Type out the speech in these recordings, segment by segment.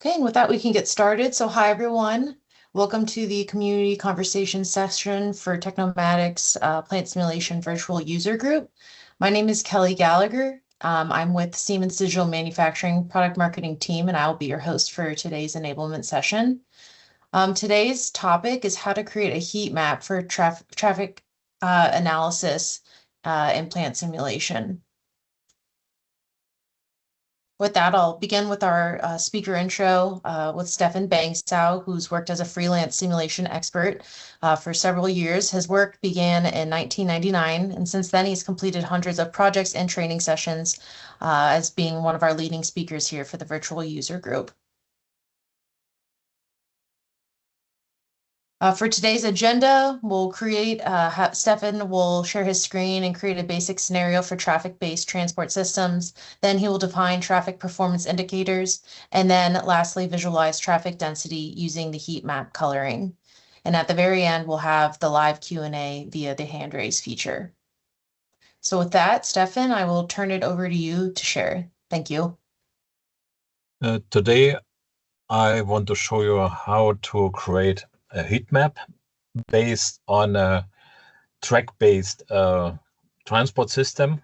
Okay, and with that, we can get started. So hi, everyone. Welcome to the community conversation session for Technomatics Plant Simulation Virtual User Group. My name is Kelly Gallagher. I'm with Siemens Digital Manufacturing Product Marketing Team, and I'll be your host for today's enablement session. Today's topic is how to create a heat map for traffic analysis in plant simulation. With that, I'll begin with our speaker intro with Steffen Bangsow, who's worked as a freelance simulation expert for several years. His work began in 1999, and since then he's completed hundreds of projects and training sessions as being one of our leading speakers here for the virtual user group. For today's agenda, Steffen will share his screen and create a basic scenario for traffic-based transport systems. Then he will define traffic performance indicators, and then lastly, visualize traffic density using the heat map coloring. And at the very end, we'll have the live Q&A via the hand raise feature. So with that, Steffen, I will turn it over to you to share. Thank you. Today, I want to show you how to create a heat map based on a track-based transport system.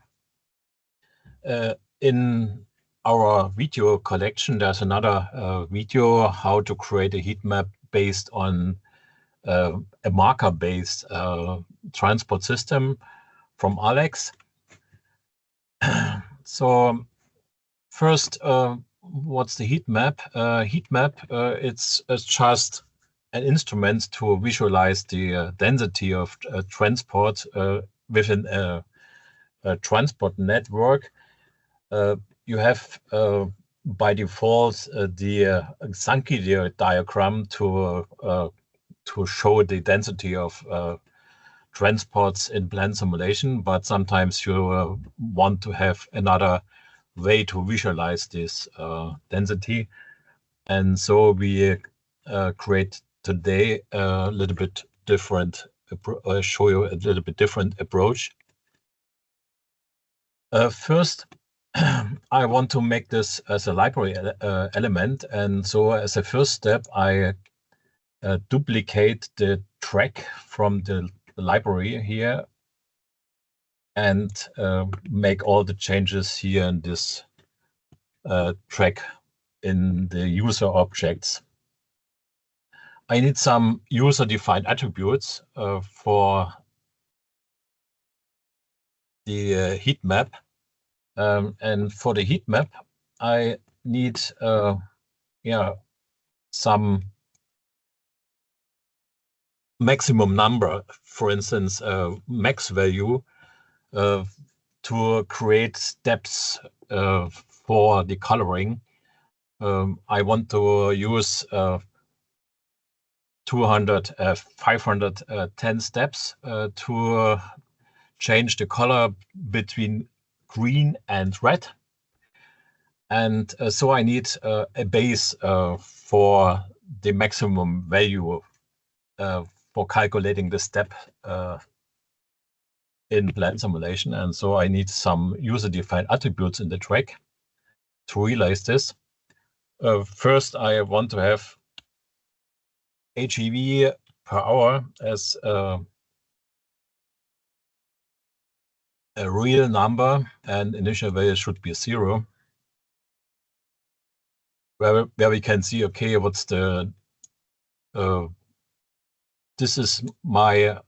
In our video collection, there's another video how to create a heat map based on a marker-based transport system from Alex. So first, what's the heat map? Heat map, it's just an instrument to visualize the density of transport within a transport network. You have by default the Sankey diagram to show the density of transports in plant simulation, but sometimes you want to have another way to visualize this density. And so we create today a little bit different, show you a little bit different approach. First, I want to make this as a library element. And so as a first step, I duplicate the track from the library here and make all the changes here in this track in the user objects. I need some user-defined attributes for the heat map. And for the heat map, I need some maximum number, for instance, max value to create steps for the coloring. I want to use 510 steps to change the color between green and red. And so I need a base for the maximum value for calculating the step in plant simulation. And so I need some user-defined attributes in the track to realize this. First, I want to have HEV per hour as a real number, and initial value should be 0. Where we can see, okay, what's the this is my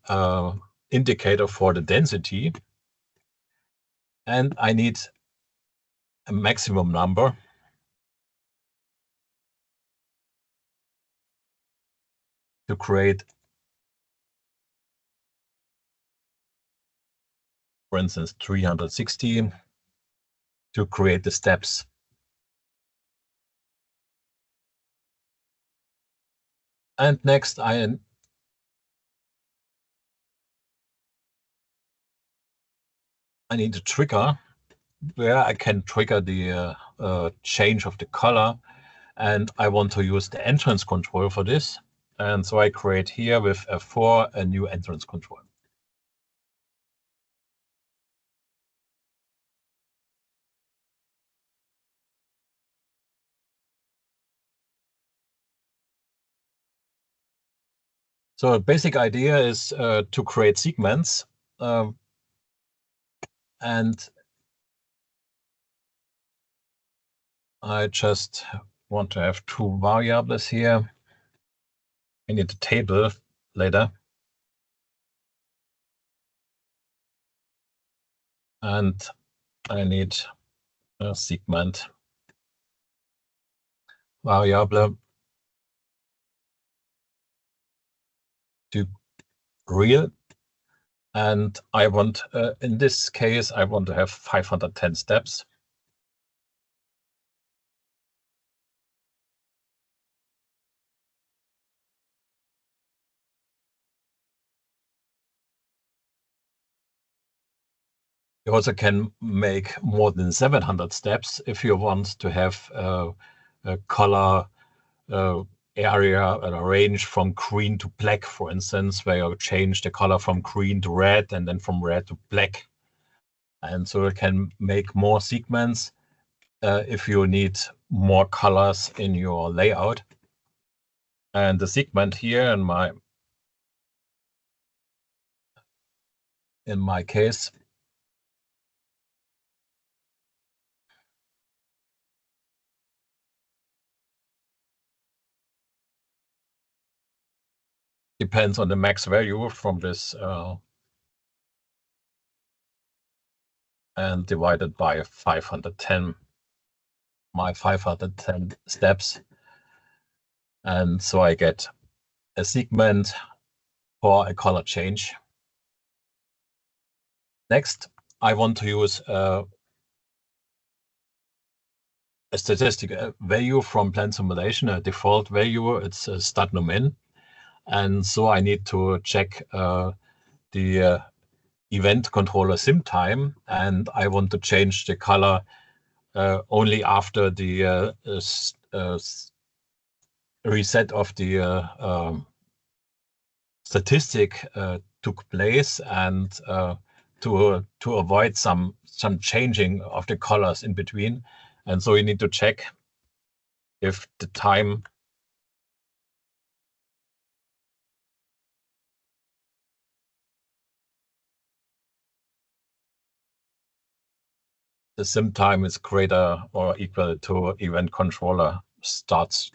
indicator for the density, and I need a maximum number to create, for instance, 360 to create the steps. And next, I need a trigger where I can trigger the change of the color, and I want to use the entrance control for this. And so I create here with F4 a new entrance control. So the basic idea is to create segments, and I just want to have two variables here. I need a table later. And I need a segment variable to real. And I want, in this case, I want to have 510 steps. You also can make more than 700 steps if you want to have a color area, a range from green to black, for instance, where you change the color from green to red and then from red to black. And so you can make more segments if you need more colors in your layout. And the segment here in my case depends on the max value from this and divided by 510, my 510 steps. And so I get a segment for a color change. Next, I want to use a statistic value from Plan Simulation, a default value. It's a stat num in. And so I need to check the event controller sim time, and I want to change the color only after the reset of the statistic took place, and to avoid some changing of the colors in between. And so you need to check if the time the sim time is greater or equal to event controller stat.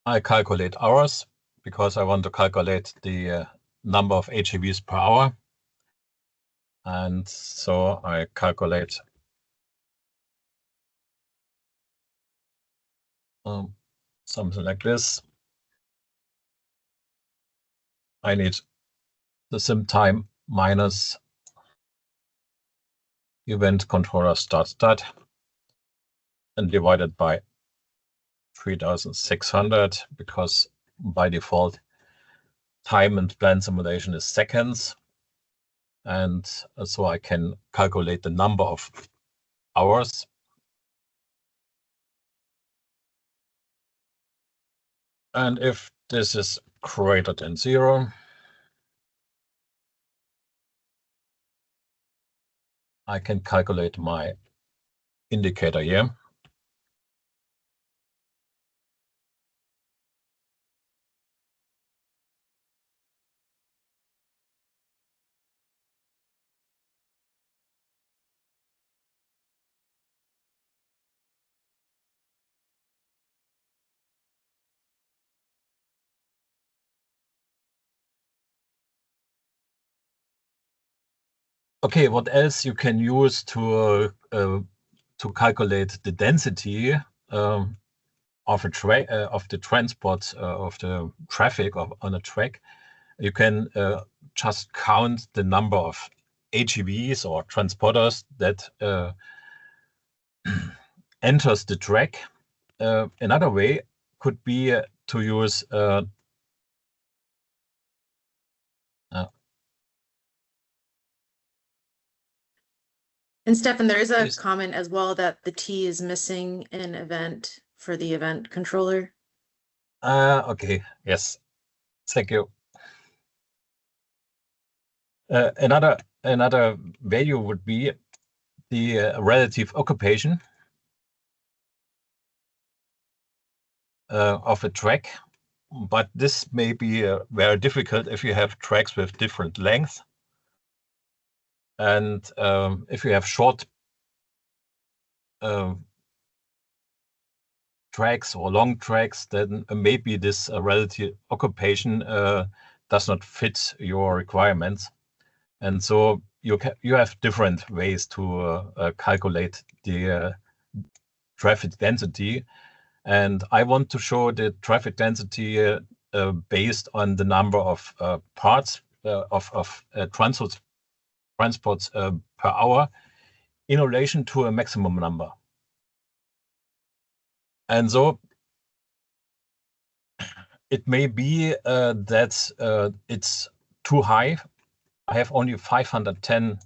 I calculate hours because I want to calculate the number of HEVs per hour. And so I calculate something like this. I need the sim time minus event controller start and divided by 3600, because by default time in Plan Simulation is seconds. And so I can calculate the number of hours. And if this is greater than 0, I can calculate my indicator here. Okay, what else you can use to calculate the density of the transport of the traffic on a track? You can just count the number of HEVs or transporters that enters the track. Another way could be to use And Stefan, there is a comment as well that the T is missing in event for the event controller. Okay, yes, thank you. Another value would be the relative occupation of a track, but this may be very difficult if you have tracks with different lengths. And if you have short tracks or long tracks, then maybe this relative occupation does not fit your requirements. And so you have different ways to calculate the traffic density. And I want to show the traffic density based on the number of parts of transports per hour in relation to a maximum number. And so it may be that it's too high. I have only 510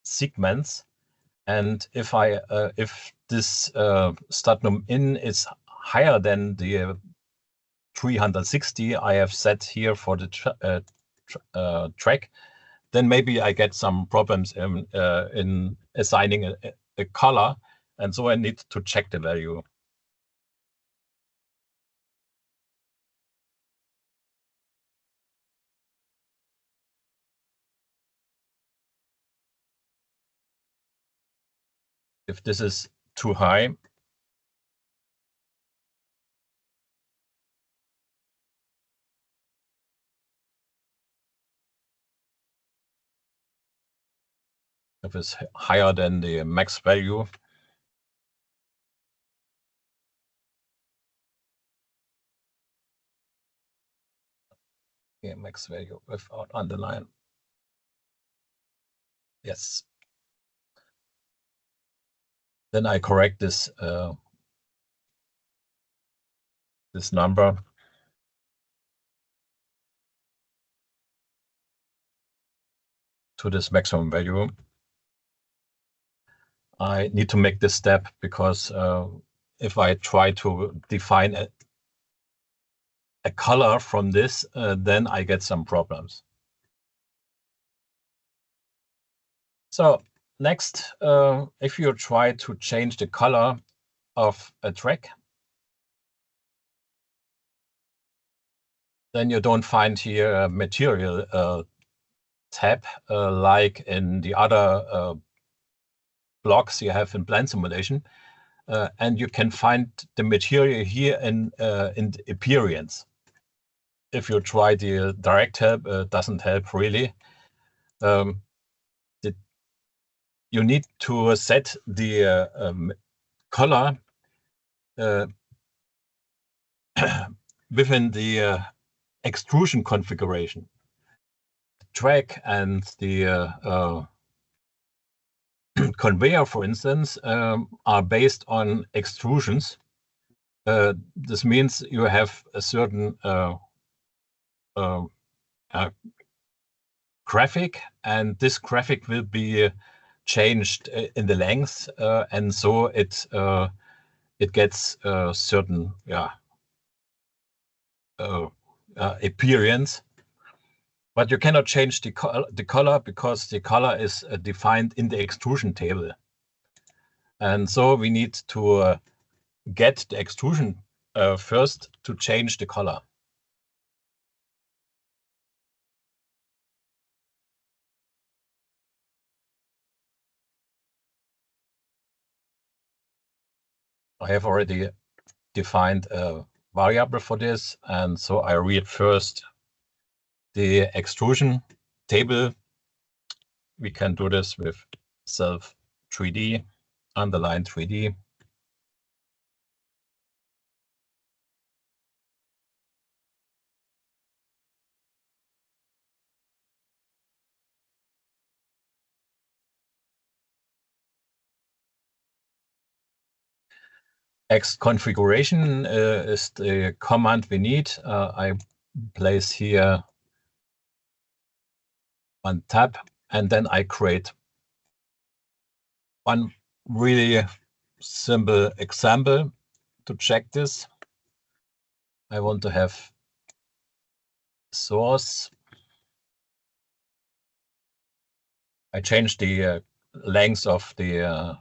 segments, and if this stagnum in is higher than the 360 I have set here for the track, then maybe I get some problems in assigning a color, and so I need to check the value. If this is too high, if it's higher than the max value, yeah, max value without underline. Yes. Then I correct this this number to this maximum value. I need to make this step because if I try to define a color from this, then I get some problems. So next, if you try to change the color of a track, then you don't find here a material tab like in the other blocks you have in plan simulation. And you can find the material here in the appearance. If you try the direct help, doesn't help really. You need to set the color within the extrusion configuration. The track and the conveyor, for instance, are based on extrusions. This means you have a certain graphic, and this graphic will be changed in the length, and so it gets a certain appearance. But you cannot change the color because the color is defined in the extrusion table. And so we need to get the extrusion first to change the color. I have already defined a variable for this, and so I read first the extrusion table. We can do this with self 3D, underline 3D. X configuration is the command we need. I place here one tab, and then I create one really simple example to check this. I want to have source. I change the length of the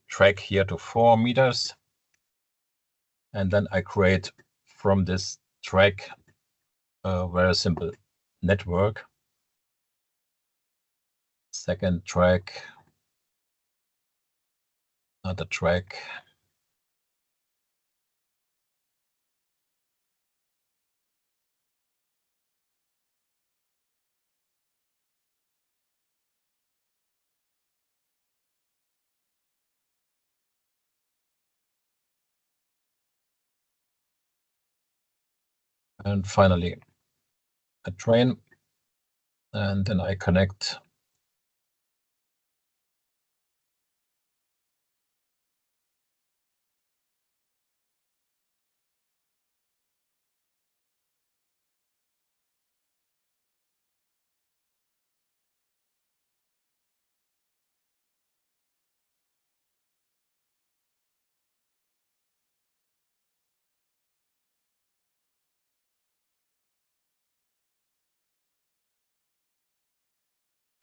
track here to 4 meters. And then I create from this track a very simple network. Second track, another track. And finally, a train. And then I connect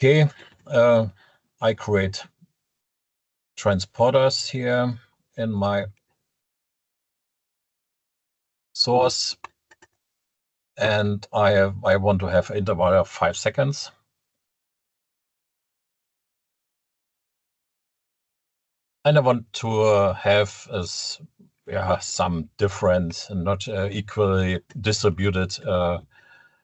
okay. I create transporters here in my source, and I want to have interval of 5 seconds. And I want to have some different and not equally distributed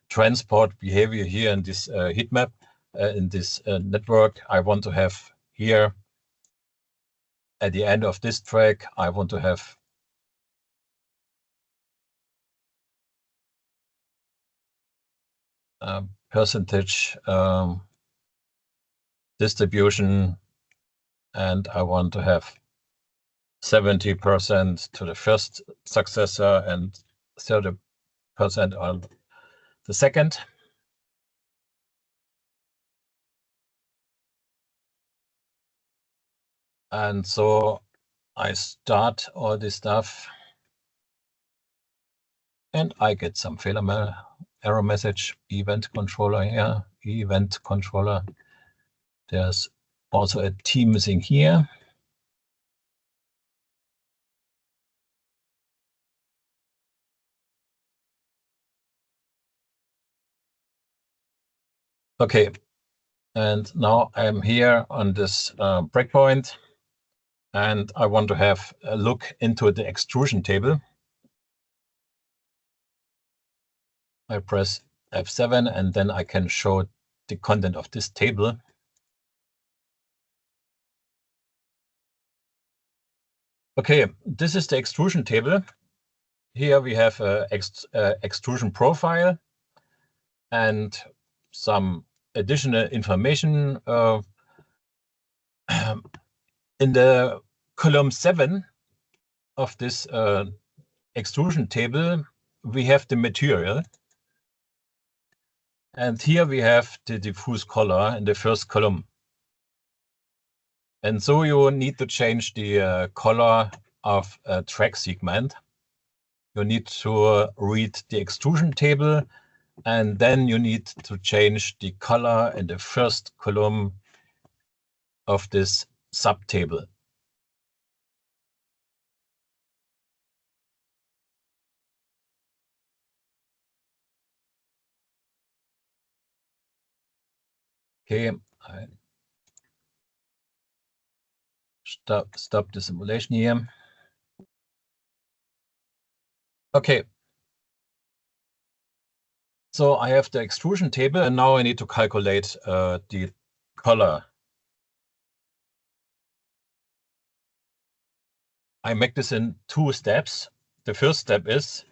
transport behavior here in this heat map, in this network. I want to have here at the end of this track, I want to have percentage distribution, and I want to have 70% to the first successor and 30% on the second. And so I start all this stuff, and I get some failure error message, event controller here, event controller. There's also a T missing here. Okay, and now I'm here on this breakpoint, and I want to have a look into the extrusion table. I press F7, and then I can show the content of this table. Okay, this is the extrusion table. Here we have a extrusion profile and some additional information. In the column 7 of this extrusion table, we have the material. And here we have the diffuse color in the first column. And so you need to change the color of a track segment. You need to read the extrusion table, and then you need to change the color in the first column of this subtable. Okay, I stop the simulation here. Okay. So I have the extrusion table, and now I need to calculate the color. I make this in 2 steps. The first step is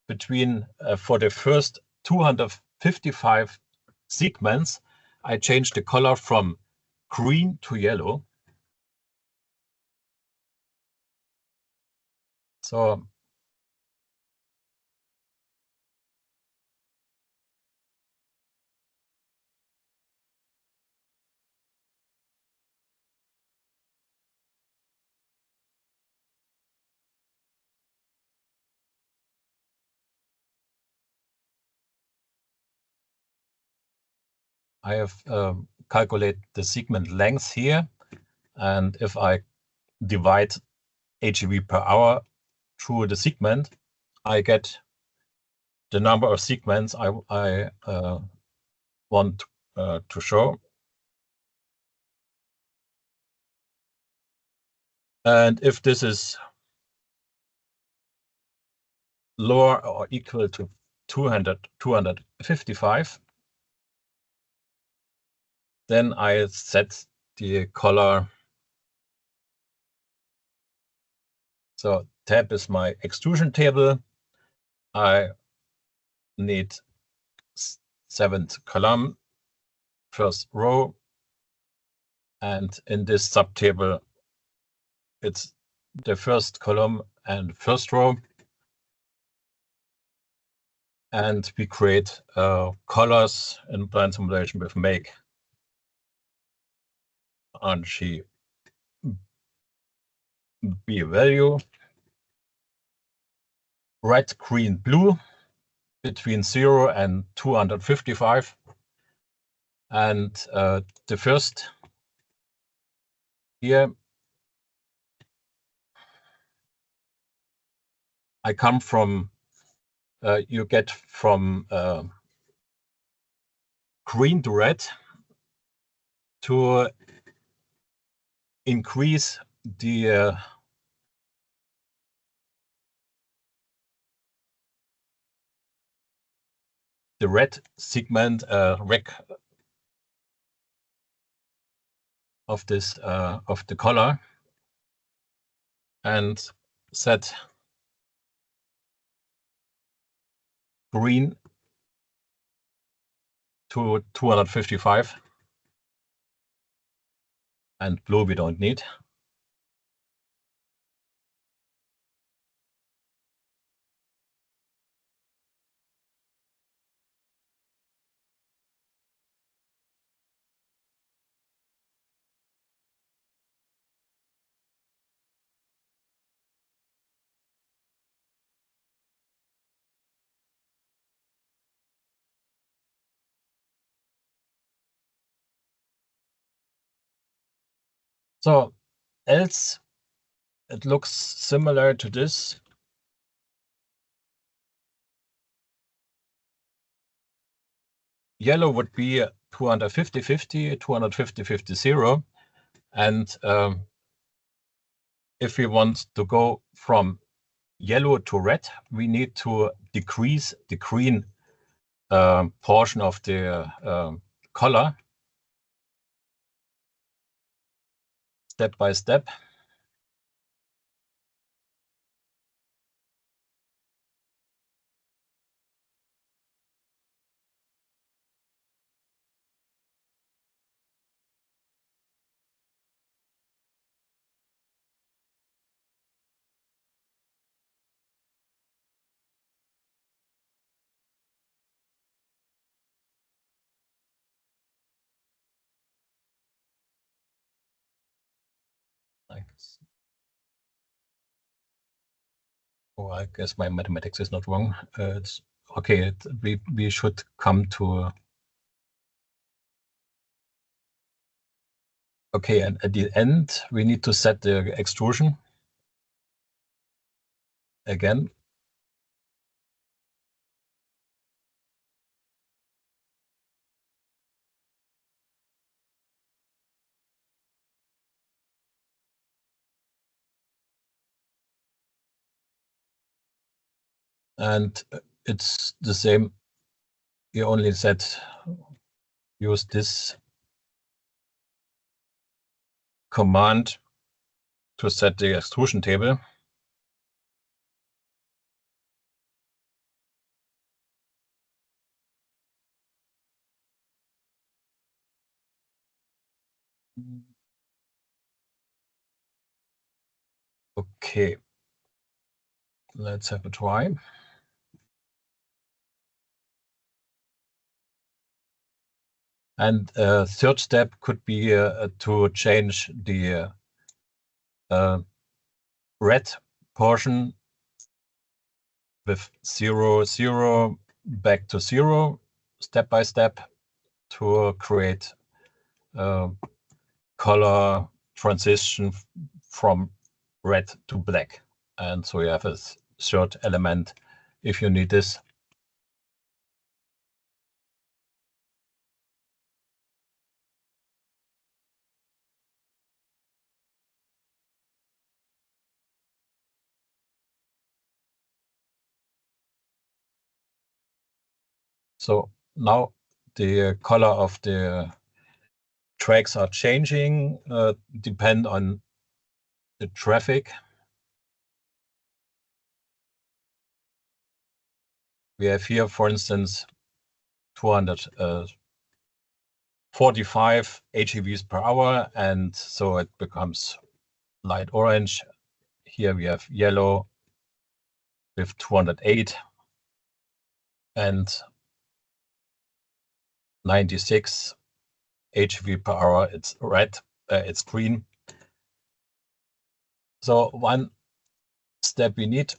between, for the first 255 segments, I change the color from green to yellow. So I have calculated the segment length here, and if I divide HEV per hour through the segment, I get the number of segments I want to show. And if this is lower or equal to 255, then I set the color. So tab is my extrusion table. I need 7th column, first row, and in this subtable, it's the first column and first row. And we create colors in blind simulation with make RG B value, red, green, blue, between 0 and 255. And the first here, I come from, you get from green to red to increase the red segment rec of this of the color, and set green to 255, and blue we don't need. So else it looks similar to this. Yellow would be 250-50, 250-50, 0. And if we want to go from yellow to red, we need to decrease the green portion of the color step by step. Oh, I guess my mathematics is not wrong. It's okay. We should come to. Okay, and at the end we need to set the extrusion again. And it's the same. You only use this command to set the extrusion table. Okay. let's have a try. And third step could be to change the red portion with 0, 0 back to 0, step by step, to create a color transition from red to black. And so you have a third element if you need this. So now the color of the tracks are changing, depend on the traffic. We have here, for instance, 245 HEVs per hour, and so it becomes light orange. Here we have yellow with 208 and 96 HEV per hour. It's red, it's green. So one step we need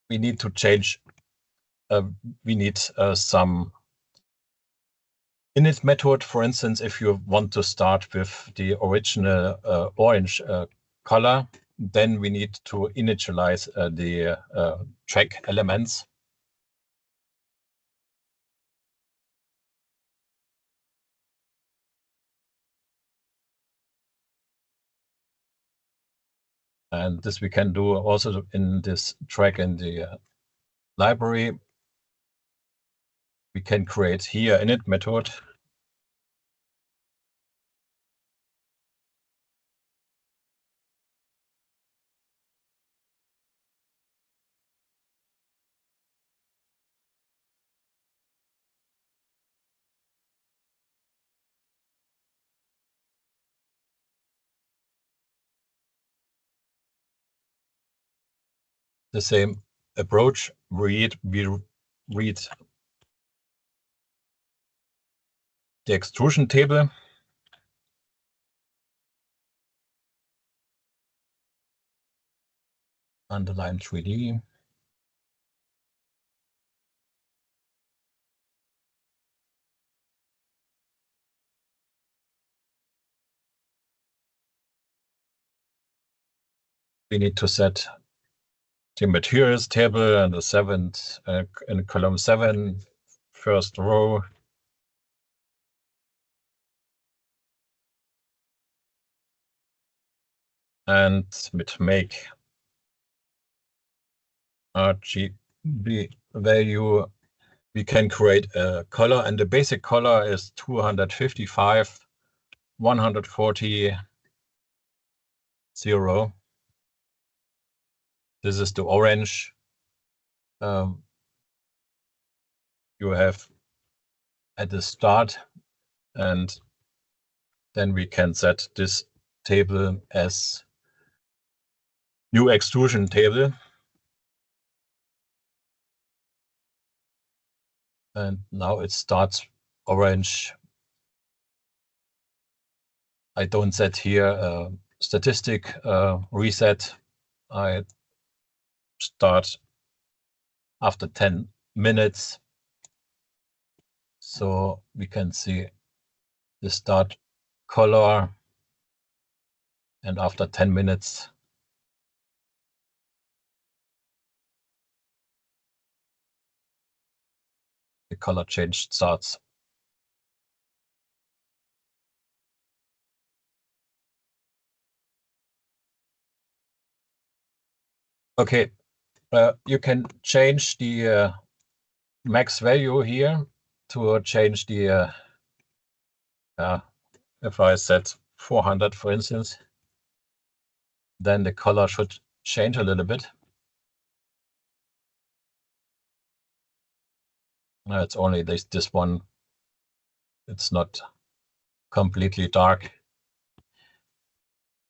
to change. We need some init method. For instance, if you want to start with the original orange color, then we need to initialize the track elements. And this we can do also in this track in the library. We can create here init method. The same approach. We read the extrusion table. Underline 3D. We need to set the materials table and the seventh in column 7, first row. And with make RGB value, we can create a color, and the basic color is 255, 140, 0. This is the orange. You have at the start, and then we can set this table as new extrusion table. And now it starts orange. I don't set here a statistic reset. I start after 10 minutes. So we can see the start color, and after 10 minutes, the color change starts. Okay, you can change the max value here to change the, if I set 400, for instance, then the color should change a little bit. It's only this one. It's not completely dark.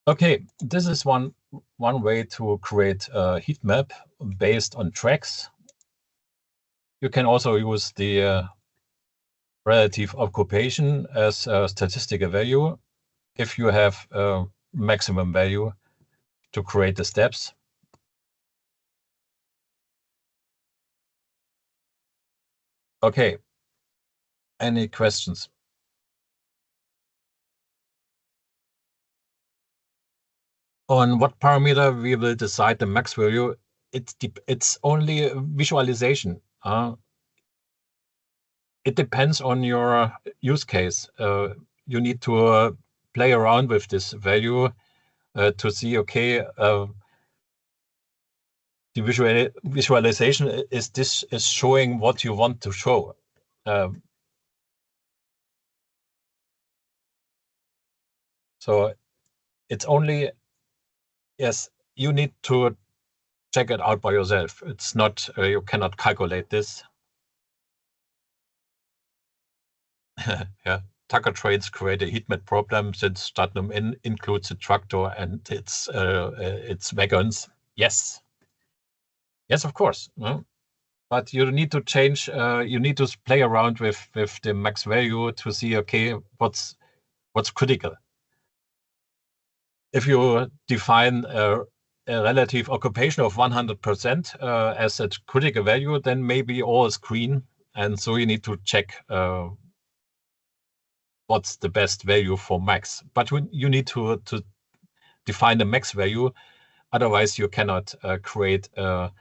Okay, this is one one way to create a heat map based on tracks. You can also use the relative occupation as a statistical value if you have a maximum value to create the steps. Okay, any questions? On what parameter we will decide the max value? It's only a visualization. It depends on your use case. You need to play around with this value to see, okay, the visualization is showing what you want to show. So it's only, yes, you need to check it out by yourself. It's not, you cannot calculate this. Yeah, Tucker trains create a heat map problem since Stadnum includes a tractor and its wagons. Yes. Yes, of course. But you need to change, you need to play around with the max value to see, okay, what's critical. If you define a relative occupation of 100% as a critical value, then maybe all is green. And so you need to check what's the best value for max. But you need to define the max value. Otherwise, you cannot create a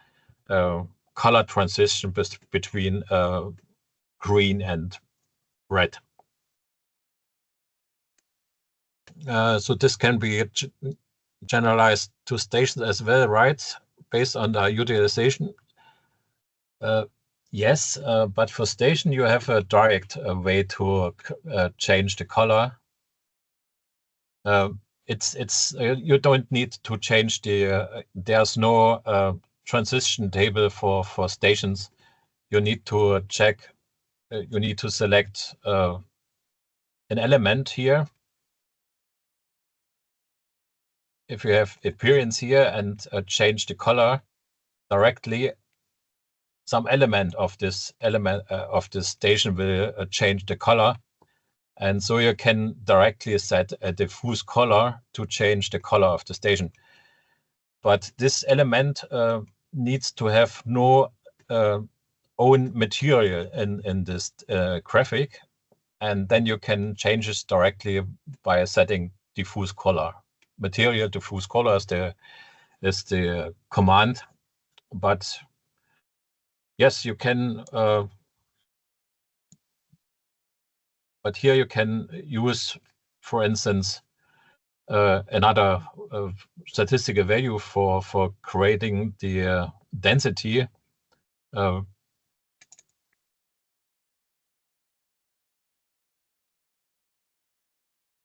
color transition between green and red. So this can be generalized to stations as well, right? Based on the utilization. Yes, but for station you have a direct way to change the color. It's you don't need to change the. There's no transition table for stations. You need to check. You need to select an element here. If you have appearance here and change the color directly, some element of this station will change the color. And so you can directly set a diffuse color to change the color of the station. But this element needs to have no own material in this graphic. And then you can change this directly by setting diffuse color. Material diffuse color is the command. But yes, you can, but here you can use, for instance, another statistical value for creating the density.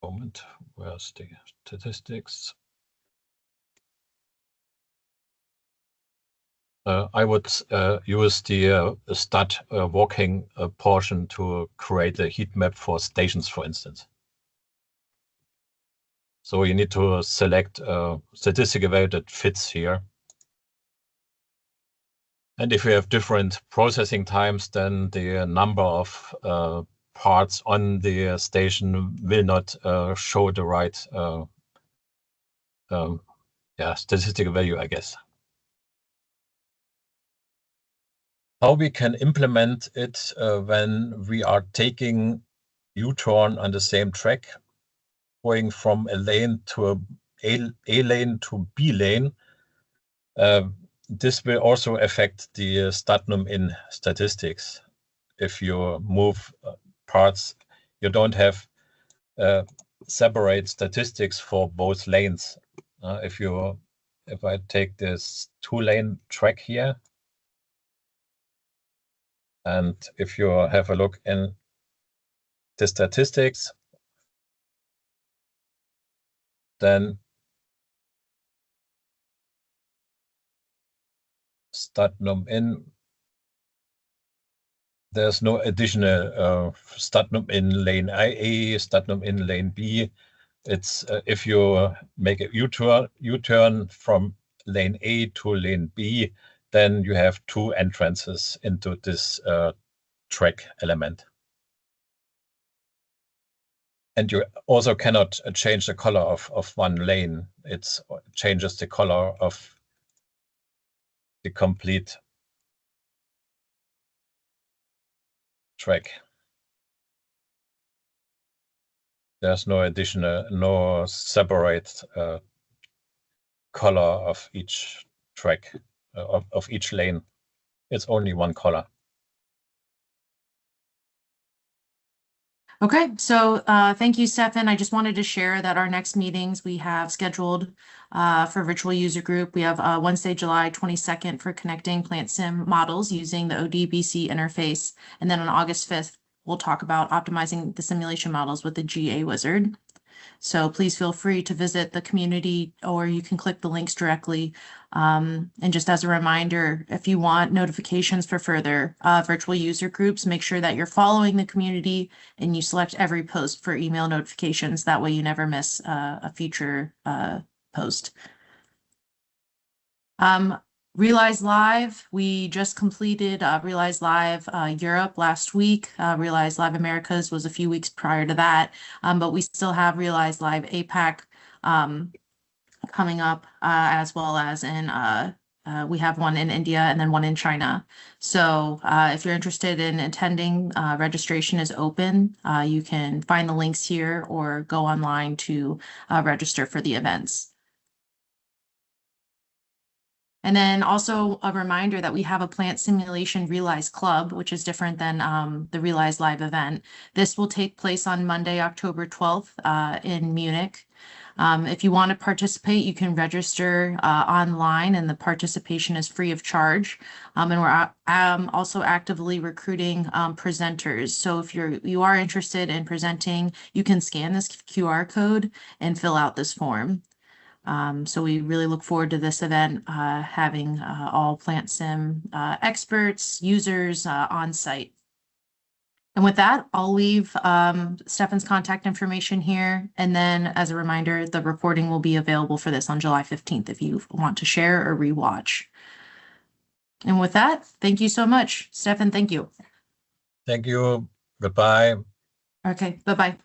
Moment, where's the statistics? I would use the stat walking portion to create a heat map for stations, for instance. So you need to select a statistical value that fits here. And if you have different processing times, then the number of parts on the station will not show the right statistical value, I guess. How we can implement it when we are taking U-turn on the same track, going from a lane to a lane to B lane. This will also affect the Stadnum in statistics. If you move parts, you don't have separate statistics for both lanes. If I take this 2-lane track here, and if you have a look in the statistics, then Stadnum in, there's no additional Stadnum in lane A, Stadnum in lane B. It's if you make a U-turn from lane A to lane B, then you have two entrances into this track element. And you also cannot change the color of one lane. It changes the color of the complete track. There's no separate color of each track, of each lane. It's only one color. Okay, so thank you, Steffen. I just wanted to share that our next meetings we have scheduled for virtual user group. We have Wednesday, July 22nd for connecting plant sim models using the ODBC interface. And then on August 5th, we'll talk about optimizing the simulation models with the GA wizard. So please feel free to visit the community, or you can click the links directly. And just as a reminder, if you want notifications for further virtual user groups, make sure that you're following the community and you select every post for email notifications. That way you never miss a future post. Realize Live, we just completed Realize Live Europe last week. Realize Live Americas was a few weeks prior to that, but we still have Realize Live APAC coming up, as well as in we have one in India and then one in China. So if you're interested in attending, registration is open. You can find the links here or go online to register for the events. And then also a reminder that we have a plant simulation Realize Club, which is different than the Realize Live event. This will take place on Monday, October 12th in Munich. If you want to participate, you can register online, and the participation is free of charge. And we're also actively recruiting presenters. So if you are interested in presenting, you can scan this QR code and fill out this form. So we really look forward to this event, having all plant sim experts, users on site. And with that, I'll leave Steffen's contact information here. And then as a reminder, the recording will be available for this on July 15th if you want to share or rewatch. And with that, thank you so much. Steffen, thank you. Thank you. Goodbye. Okay, bye-bye.